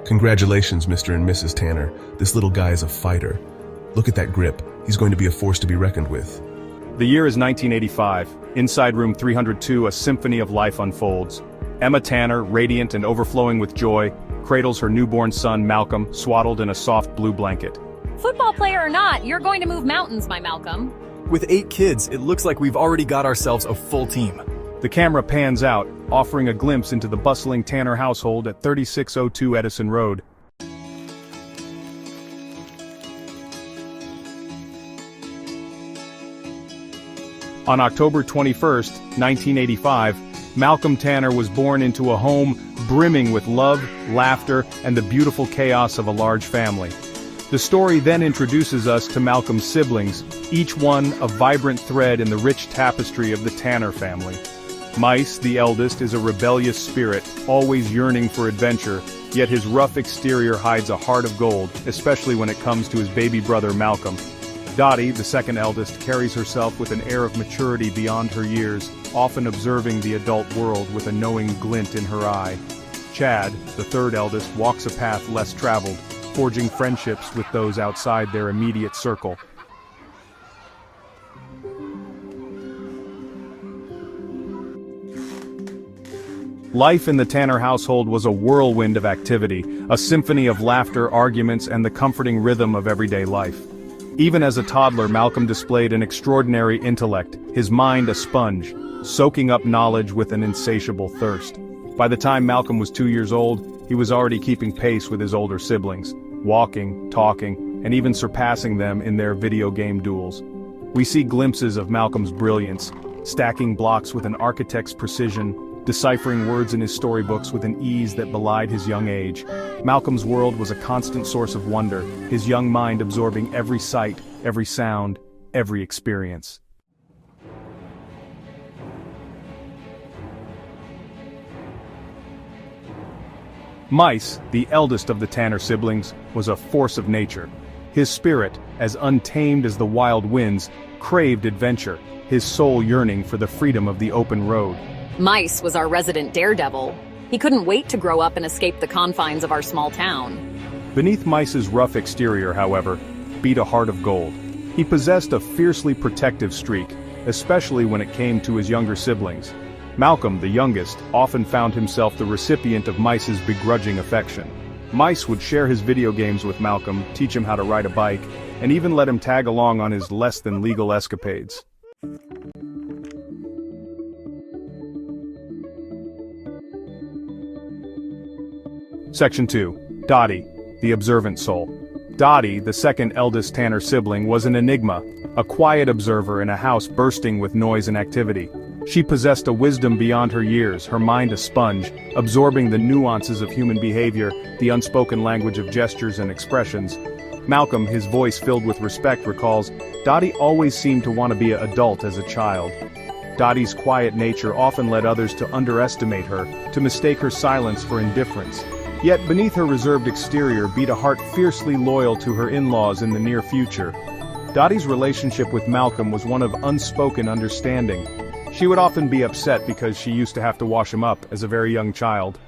Congratulations, Mr. and Mrs. Tanner. This little guy is a fighter. Look at that grip. He's going to be a force to be reckoned with. The year is 1985. Inside room 302, a symphony of life unfolds. Emma Tanner, radiant and overflowing with joy, cradles her newborn son Malcolm, swaddled in a soft blue blanket. Football player or not, you're going to move mountains, my Malcolm. With 8 kids, it looks like we've already got ourselves a full team. The camera pans out, offering a glimpse into the bustling Tanner household at 3602 Edison Road. On October 21st, 1985, Malcolm Tanner was born into a home brimming with love, laughter, and the beautiful chaos of a large family. The story then introduces us to Malcolm's siblings, each one a vibrant thread in the rich tapestry of the Tanner family. Mice, the eldest, is a rebellious spirit, always yearning for adventure, yet his rough exterior hides a heart of gold, especially when it comes to his baby brother Malcolm. Dottie, the second eldest, carries herself with an air of maturity beyond her years, often observing the adult world with a knowing glint in her eye. Chad, the third eldest, walks a path less traveled, forging friendships with those outside their immediate circle. Life in the Tanner household was a whirlwind of activity, a symphony of laughter, arguments, and the comforting rhythm of everyday life. Even as a toddler, Malcolm displayed an extraordinary intellect, his mind a sponge, soaking up knowledge with an insatiable thirst. By the time Malcolm was 2 years old, he was already keeping pace with his older siblings, walking, talking, and even surpassing them in their video game duels. We see glimpses of Malcolm's brilliance, stacking blocks with an architect's precision, deciphering words in his storybooks with an ease that belied his young age. Malcolm's world was a constant source of wonder, his young mind absorbing every sight, every sound, every experience. Mice, the eldest of the Tanner siblings, was a force of nature. His spirit, as untamed as the wild winds, craved adventure, his soul yearning for the freedom of the open road. Mice was our resident daredevil. He couldn't wait to grow up and escape the confines of our small town. Beneath Mice's rough exterior, however, beat a heart of gold. He possessed a fiercely protective streak, especially when it came to his younger siblings. Malcolm, the youngest, often found himself the recipient of Mice's begrudging affection. Mice would share his video games with Malcolm, teach him how to ride a bike, and even let him tag along on his less-than-legal escapades. Section 2. Dottie, the observant soul. Dottie, the second eldest Tanner sibling, was an enigma, a quiet observer in a house bursting with noise and activity. She possessed a wisdom beyond her years, her mind a sponge, absorbing the nuances of human behavior, the unspoken language of gestures and expressions. Malcolm, his voice filled with respect, recalls, Dottie always seemed to want to be an adult as a child. Dottie's quiet nature often led others to underestimate her, to mistake her silence for indifference. Yet beneath her reserved exterior beat a heart fiercely loyal to her in-laws in the near future. Dottie's relationship with Malcolm was one of unspoken understanding. She would often be upset because she used to have to wash him up as a very young child.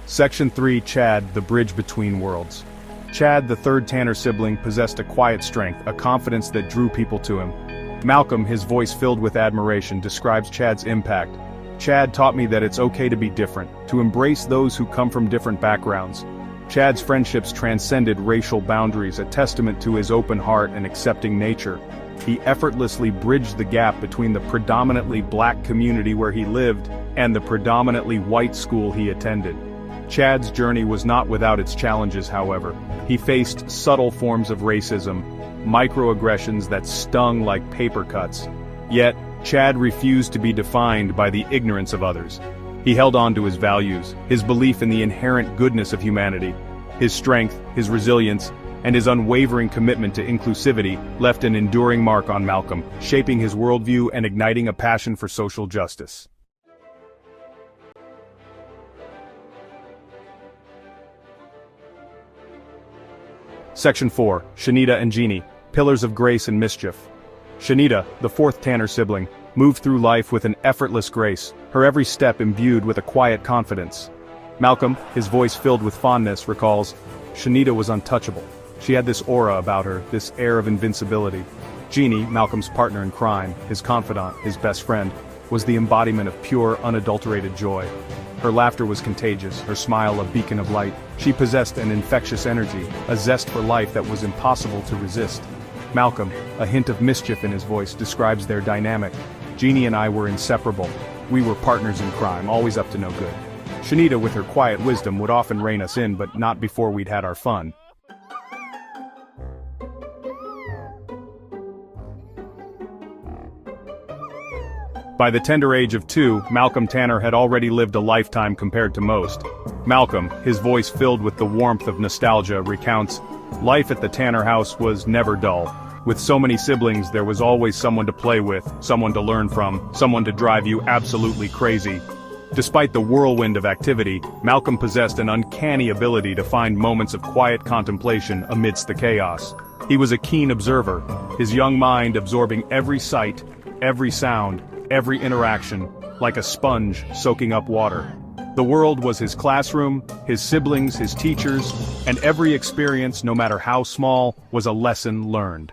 Section 3. Chad, the bridge between worlds. Chad, the third Tanner sibling, possessed a quiet strength, a confidence that drew people to him. Malcolm, his voice filled with admiration, describes Chad's impact. Chad taught me that it's okay to be different, to embrace those who come from different backgrounds. Chad's friendships transcended racial boundaries, a testament to his open heart and accepting nature. He effortlessly bridged the gap between the predominantly black community where he lived and the predominantly white school he attended. Chad's journey was not without its challenges, however. He faced subtle forms of racism, microaggressions that stung like paper cuts. Yet, Chad refused to be defined by the ignorance of others. He held on to his values, his belief in the inherent goodness of humanity. His strength, his resilience, and his unwavering commitment to inclusivity left an enduring mark on Malcolm, shaping his worldview and igniting a passion for social justice. Section 4. Shanita and Jeannie, pillars of grace and mischief. Shanita, the fourth Tanner sibling, moved through life with an effortless grace, her every step imbued with a quiet confidence. Malcolm, his voice filled with fondness, recalls, Shanita was untouchable. She had this aura about her, this air of invincibility. Jeannie, Malcolm's partner in crime, his confidant, his best friend, was the embodiment of pure, unadulterated joy. Her laughter was contagious, her smile a beacon of light. She possessed an infectious energy, a zest for life that was impossible to resist. Malcolm, a hint of mischief in his voice, describes their dynamic. Jeannie and I were inseparable. We were partners in crime, always up to no good. Shanita, with her quiet wisdom, would often rein us in, but not before we'd had our fun. By the tender age of 2, Malcolm Tanner had already lived a lifetime compared to most. Malcolm, his voice filled with the warmth of nostalgia, recounts, life at the Tanner house was never dull. With so many siblings, there was always someone to play with, someone to learn from, someone to drive you absolutely crazy. Despite the whirlwind of activity, Malcolm possessed an uncanny ability to find moments of quiet contemplation amidst the chaos. He was a keen observer, his young mind absorbing every sight, every sound, every interaction, like a sponge soaking up water. The world was his classroom, his siblings, his teachers, and every experience, no matter how small, was a lesson learned.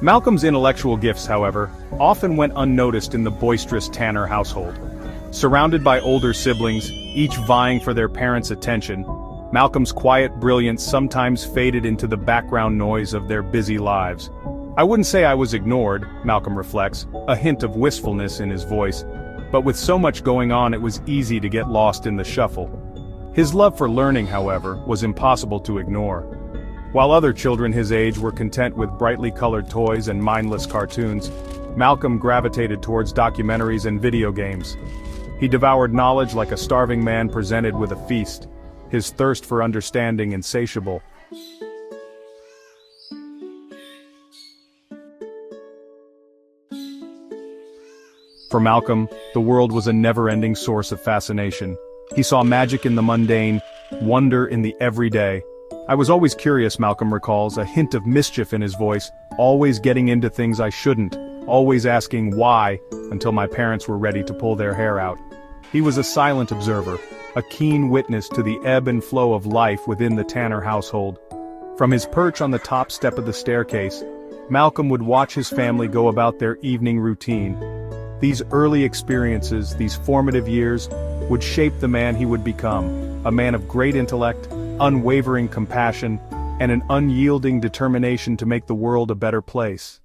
Malcolm's intellectual gifts, however, often went unnoticed in the boisterous Tanner household. Surrounded by older siblings, each vying for their parents' attention, Malcolm's quiet brilliance sometimes faded into the background noise of their busy lives. I wouldn't say I was ignored, Malcolm reflects, a hint of wistfulness in his voice, but with so much going on it was easy to get lost in the shuffle. His love for learning, however, was impossible to ignore. While other children his age were content with brightly colored toys and mindless cartoons, Malcolm gravitated towards documentaries and video games. He devoured knowledge like a starving man presented with a feast, his thirst for understanding insatiable. For Malcolm, the world was a never-ending source of fascination. He saw magic in the mundane, wonder in the everyday. I was always curious, Malcolm recalls, a hint of mischief in his voice, always getting into things I shouldn't, always asking why, until my parents were ready to pull their hair out. He was a silent observer, a keen witness to the ebb and flow of life within the Tanner household. From his perch on the top step of the staircase, Malcolm would watch his family go about their evening routine. These early experiences, these formative years, would shape the man he would become, a man of great intellect, unwavering compassion, and an unyielding determination to make the world a better place.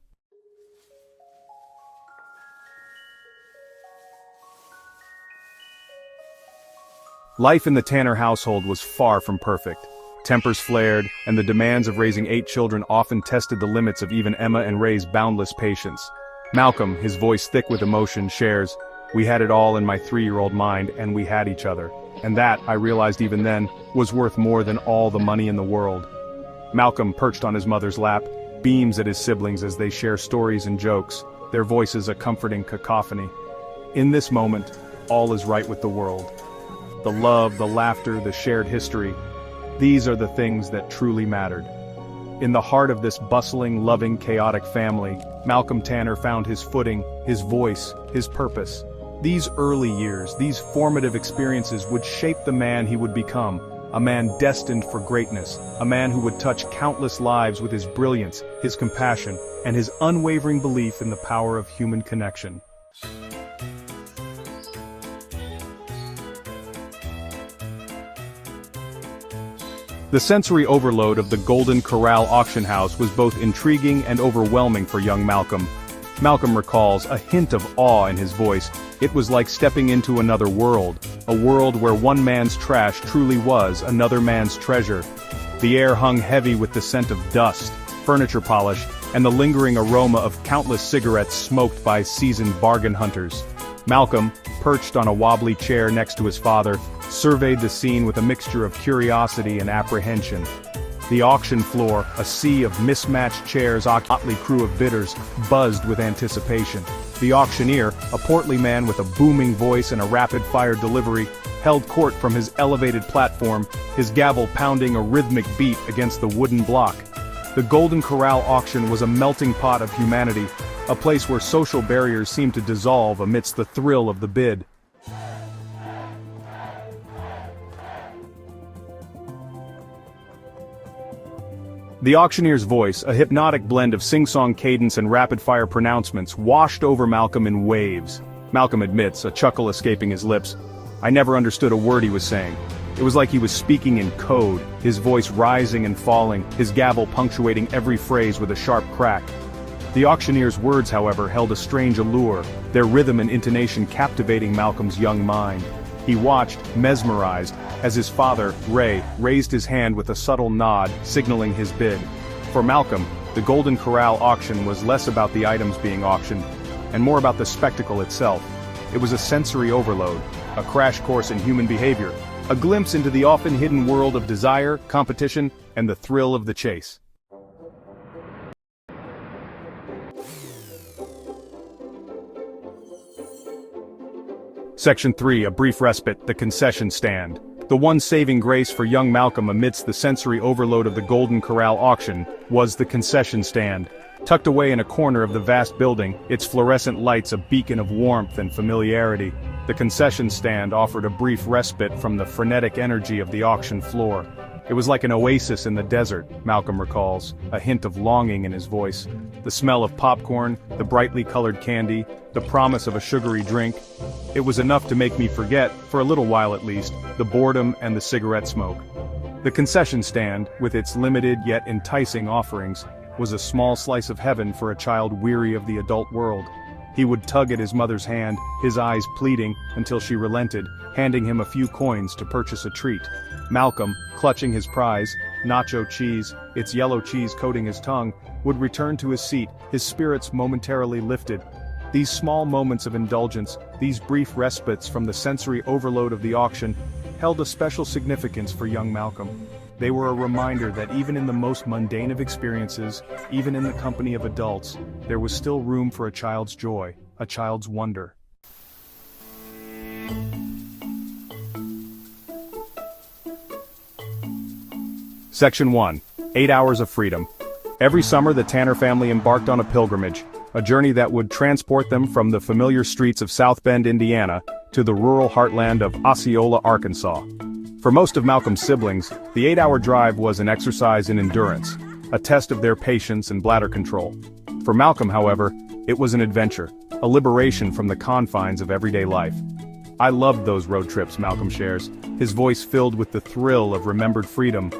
Life in the Tanner household was far from perfect. Tempers flared, and the demands of raising 8 children often tested the limits of even Emma and Ray's boundless patience. Malcolm, his voice thick with emotion, shares, "We had it all in my 3-year-old mind, and we had each other. And that, I realized even then, was worth more than all the money in the world." Malcolm, perched on his mother's lap, beams at his siblings as they share stories and jokes, their voices a comforting cacophony. In this moment, all is right with the world. The love, the laughter, the shared history, these are the things that truly mattered. In the heart of this bustling, loving, chaotic family, Malcolm Tanner found his footing, his voice, his purpose. These early years, these formative experiences would shape the man he would become, a man destined for greatness, a man who would touch countless lives with his brilliance, his compassion, and his unwavering belief in the power of human connection. The sensory overload of the Golden Corral auction house was both intriguing and overwhelming for young Malcolm. Malcolm recalls, a hint of awe in his voice, it was like stepping into another world, a world where one man's trash truly was another man's treasure. The air hung heavy with the scent of dust, furniture polish, and the lingering aroma of countless cigarettes smoked by seasoned bargain hunters. Malcolm, perched on a wobbly chair next to his father, surveyed the scene with a mixture of curiosity and apprehension. The auction floor, a sea of mismatched chairs, a motley crew of bidders, buzzed with anticipation. The auctioneer, a portly man with a booming voice and a rapid-fire delivery, held court from his elevated platform, his gavel pounding a rhythmic beat against the wooden block. The Golden Corral auction was a melting pot of humanity, a place where social barriers seemed to dissolve amidst the thrill of the bid. The auctioneer's voice, a hypnotic blend of sing-song cadence and rapid-fire pronouncements, washed over Malcolm in waves. Malcolm admits, a chuckle escaping his lips. I never understood a word he was saying. It was like he was speaking in code, his voice rising and falling, his gavel punctuating every phrase with a sharp crack. The auctioneer's words, however, held a strange allure, their rhythm and intonation captivating Malcolm's young mind. He watched, mesmerized, as his father, Ray, raised his hand with a subtle nod, signaling his bid. For Malcolm, the Golden Corral auction was less about the items being auctioned, and more about the spectacle itself. It was a sensory overload, a crash course in human behavior, a glimpse into the often hidden world of desire, competition, and the thrill of the chase. Section 3, a brief respite, the concession stand. The one saving grace for young Malcolm amidst the sensory overload of the Golden Corral auction was the concession stand. Tucked away in a corner of the vast building, its fluorescent lights a beacon of warmth and familiarity, the concession stand offered a brief respite from the frenetic energy of the auction floor. It was like an oasis in the desert, Malcolm recalls, a hint of longing in his voice. The smell of popcorn, the brightly colored candy, the promise of a sugary drink. It was enough to make me forget, for a little while at least, the boredom and the cigarette smoke. The concession stand, with its limited yet enticing offerings, was a small slice of heaven for a child weary of the adult world. He would tug at his mother's hand, his eyes pleading, until she relented, handing him a few coins to purchase a treat. Malcolm, clutching his prize, nacho cheese, its yellow cheese coating his tongue, would return to his seat, his spirits momentarily lifted. These small moments of indulgence, these brief respites from the sensory overload of the auction, held a special significance for young Malcolm. They were a reminder that even in the most mundane of experiences, even in the company of adults, there was still room for a child's joy, a child's wonder. Section 1. 8 Hours of Freedom. Every summer the Tanner family embarked on a pilgrimage, a journey that would transport them from the familiar streets of South Bend, Indiana, to the rural heartland of Osceola, Arkansas. For most of Malcolm's siblings, the 8-hour drive was an exercise in endurance, a test of their patience and bladder control. For Malcolm, however, it was an adventure, a liberation from the confines of everyday life. I loved those road trips, Malcolm shares, his voice filled with the thrill of remembered freedom.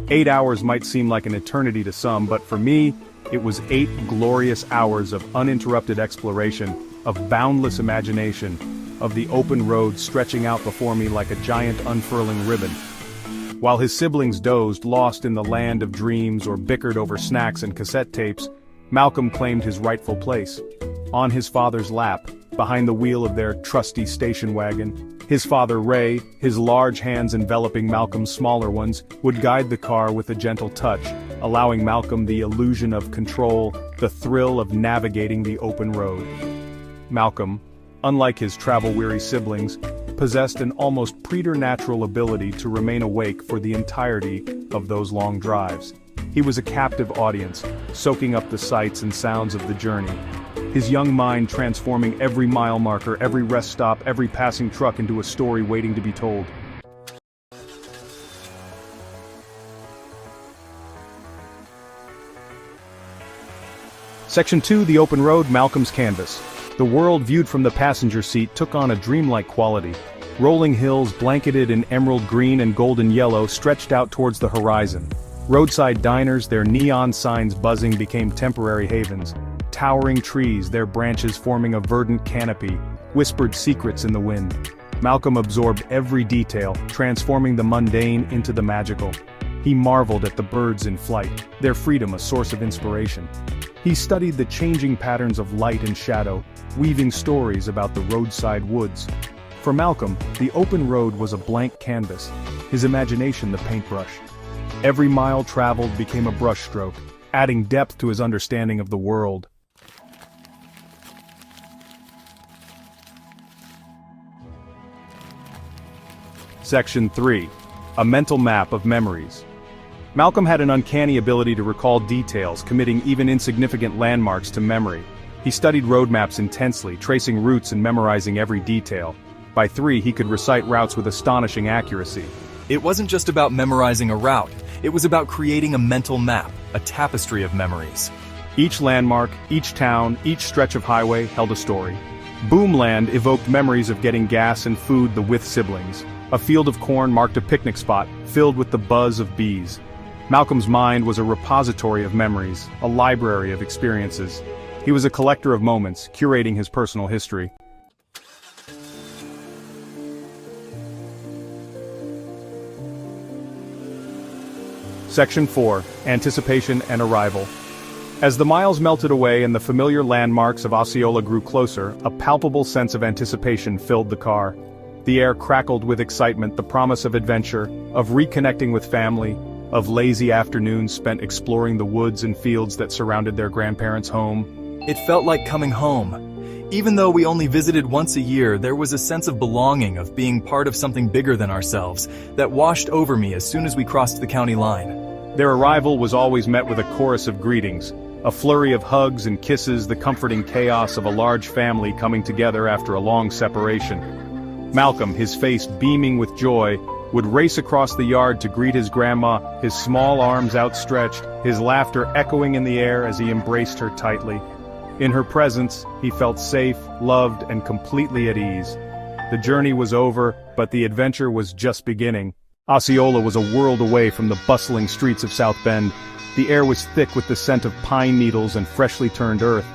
8 hours might seem like an eternity to some, but for me, it was 8 glorious hours of uninterrupted exploration, of boundless imagination, of the open road stretching out before me like a giant unfurling ribbon. While his siblings dozed, lost in the land of dreams or bickered over snacks and cassette tapes, Malcolm claimed his rightful place. On his father's lap, behind the wheel of their trusty station wagon, his father Ray, his large hands enveloping Malcolm's smaller ones, would guide the car with a gentle touch, allowing Malcolm the illusion of control, the thrill of navigating the open road. Malcolm, unlike his travel-weary siblings, possessed an almost preternatural ability to remain awake for the entirety of those long drives. He was a captive audience, soaking up the sights and sounds of the journey, his young mind transforming every mile marker, every rest stop, every passing truck into a story waiting to be told. Section 2, The Open Road, Malcolm's Canvas. The world viewed from the passenger seat took on a dreamlike quality. Rolling hills blanketed in emerald green and golden yellow stretched out towards the horizon. Roadside diners, their neon signs buzzing, became temporary havens. Towering trees, their branches forming a verdant canopy, whispered secrets in the wind. Malcolm absorbed every detail, transforming the mundane into the magical. He marveled at the birds in flight, their freedom a source of inspiration. He studied the changing patterns of light and shadow, weaving stories about the roadside woods. For Malcolm, the open road was a blank canvas, his imagination the paintbrush. Every mile traveled became a brushstroke, adding depth to his understanding of the world. Section 3. A mental map of memories. Malcolm had an uncanny ability to recall details, committing even insignificant landmarks to memory. He studied road maps intensely, tracing routes and memorizing every detail. By 3, he could recite routes with astonishing accuracy. It wasn't just about memorizing a route, it was about creating a mental map, a tapestry of memories. Each landmark, each town, each stretch of highway held a story. Boomland evoked memories of getting gas and food the With siblings. A field of corn marked a picnic spot, filled with the buzz of bees. Malcolm's mind was a repository of memories, a library of experiences. He was a collector of moments, curating his personal history. Section 4. Anticipation and Arrival. As the miles melted away and the familiar landmarks of Osceola grew closer, a palpable sense of anticipation filled the car. The air crackled with excitement, the promise of adventure, of reconnecting with family, of lazy afternoons spent exploring the woods and fields that surrounded their grandparents' home. It felt like coming home. Even though we only visited once a year, there was a sense of belonging, of being part of something bigger than ourselves, that washed over me as soon as we crossed the county line. Their arrival was always met with a chorus of greetings, a flurry of hugs and kisses, the comforting chaos of a large family coming together after a long separation. Malcolm, his face beaming with joy, would race across the yard to greet his grandma, his small arms outstretched, his laughter echoing in the air as he embraced her tightly. In her presence, he felt safe, loved, and completely at ease. The journey was over, but the adventure was just beginning. Osceola was a world away from the bustling streets of South Bend. The air was thick with the scent of pine needles and freshly turned earth.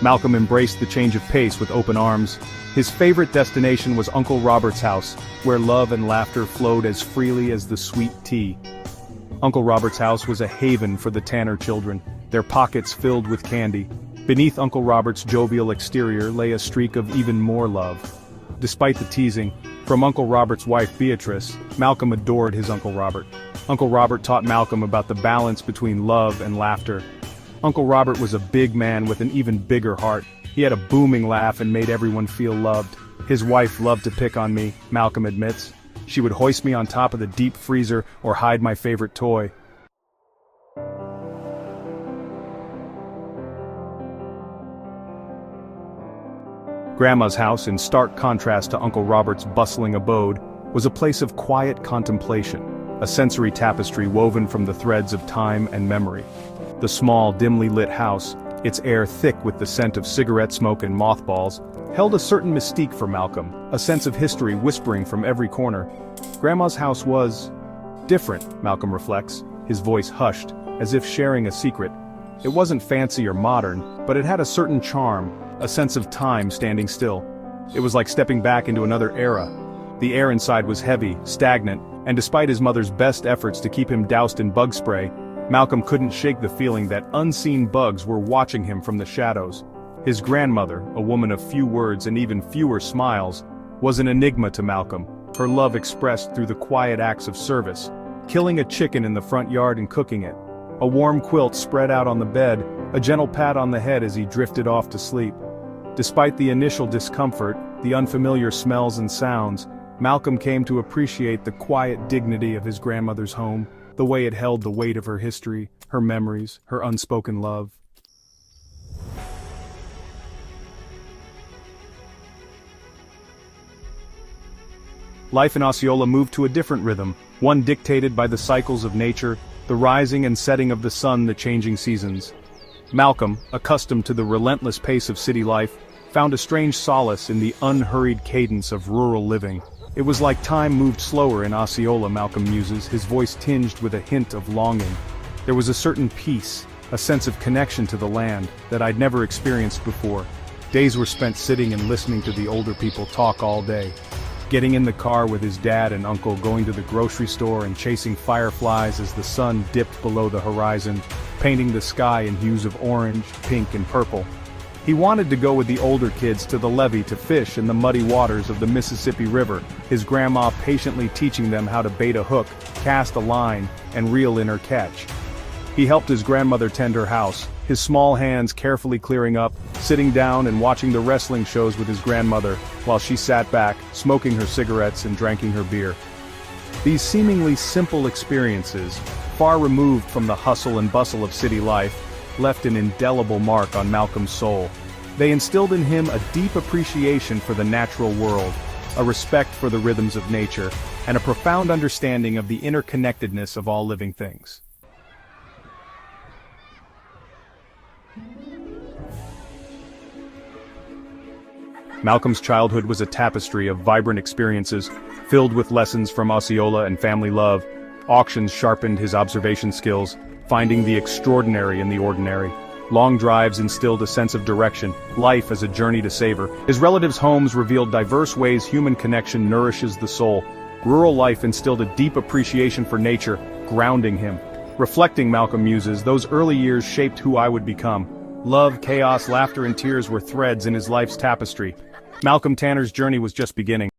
Malcolm embraced the change of pace with open arms. His favorite destination was Uncle Robert's house, where love and laughter flowed as freely as the sweet tea. Uncle Robert's house was a haven for the Tanner children, their pockets filled with candy. Beneath Uncle Robert's jovial exterior lay a streak of even more love. Despite the teasing from Uncle Robert's wife Beatrice, Malcolm adored his Uncle Robert. Uncle Robert taught Malcolm about the balance between love and laughter. Uncle Robert was a big man with an even bigger heart. He had a booming laugh and made everyone feel loved. His wife loved to pick on me, Malcolm admits. She would hoist me on top of the deep freezer or hide my favorite toy. Grandma's house, in stark contrast to Uncle Robert's bustling abode, was a place of quiet contemplation, a sensory tapestry woven from the threads of time and memory. The small, dimly lit house, its air thick with the scent of cigarette smoke and mothballs, held a certain mystique for Malcolm, a sense of history whispering from every corner. Grandma's house was different, Malcolm reflects, his voice hushed, as if sharing a secret. It wasn't fancy or modern, but it had a certain charm, a sense of time standing still. It was like stepping back into another era. The air inside was heavy, stagnant, and despite his mother's best efforts to keep him doused in bug spray, Malcolm couldn't shake the feeling that unseen bugs were watching him from the shadows. His grandmother, a woman of few words and even fewer smiles, was an enigma to Malcolm, her love expressed through the quiet acts of service, killing a chicken in the front yard and cooking it, a warm quilt spread out on the bed, a gentle pat on the head as he drifted off to sleep. Despite the initial discomfort, the unfamiliar smells and sounds, Malcolm came to appreciate the quiet dignity of his grandmother's home, the way it held the weight of her history, her memories, her unspoken love. Life in Osceola moved to a different rhythm, one dictated by the cycles of nature, the rising and setting of the sun, the changing seasons. Malcolm, accustomed to the relentless pace of city life, found a strange solace in the unhurried cadence of rural living. It was like time moved slower in Osceola, Malcolm muses, his voice tinged with a hint of longing. There was a certain peace, a sense of connection to the land, that I'd never experienced before. Days were spent sitting and listening to the older people talk all day. Getting in the car with his dad and uncle, going to the grocery store and chasing fireflies as the sun dipped below the horizon, painting the sky in hues of orange, pink, and purple. He wanted to go with the older kids to the levee to fish in the muddy waters of the Mississippi River, his grandma patiently teaching them how to bait a hook, cast a line, and reel in her catch. He helped his grandmother tend her house, his small hands carefully clearing up, sitting down and watching the wrestling shows with his grandmother, while she sat back, smoking her cigarettes and drinking her beer. These seemingly simple experiences, far removed from the hustle and bustle of city life, left an indelible mark on Malcolm's soul. They instilled in him a deep appreciation for the natural world, a respect for the rhythms of nature, and a profound understanding of the interconnectedness of all living things. Malcolm's childhood was a tapestry of vibrant experiences, filled with lessons from Osceola and family love. Auctions sharpened his observation skills, finding the extraordinary in the ordinary. Long drives instilled a sense of direction, life as a journey to savor. His relatives' homes revealed diverse ways human connection nourishes the soul. Rural life instilled a deep appreciation for nature, grounding him. Reflecting, Malcolm muses, those early years shaped who I would become. Love, chaos, laughter, and tears were threads in his life's tapestry. Malcolm Tanner's journey was just beginning.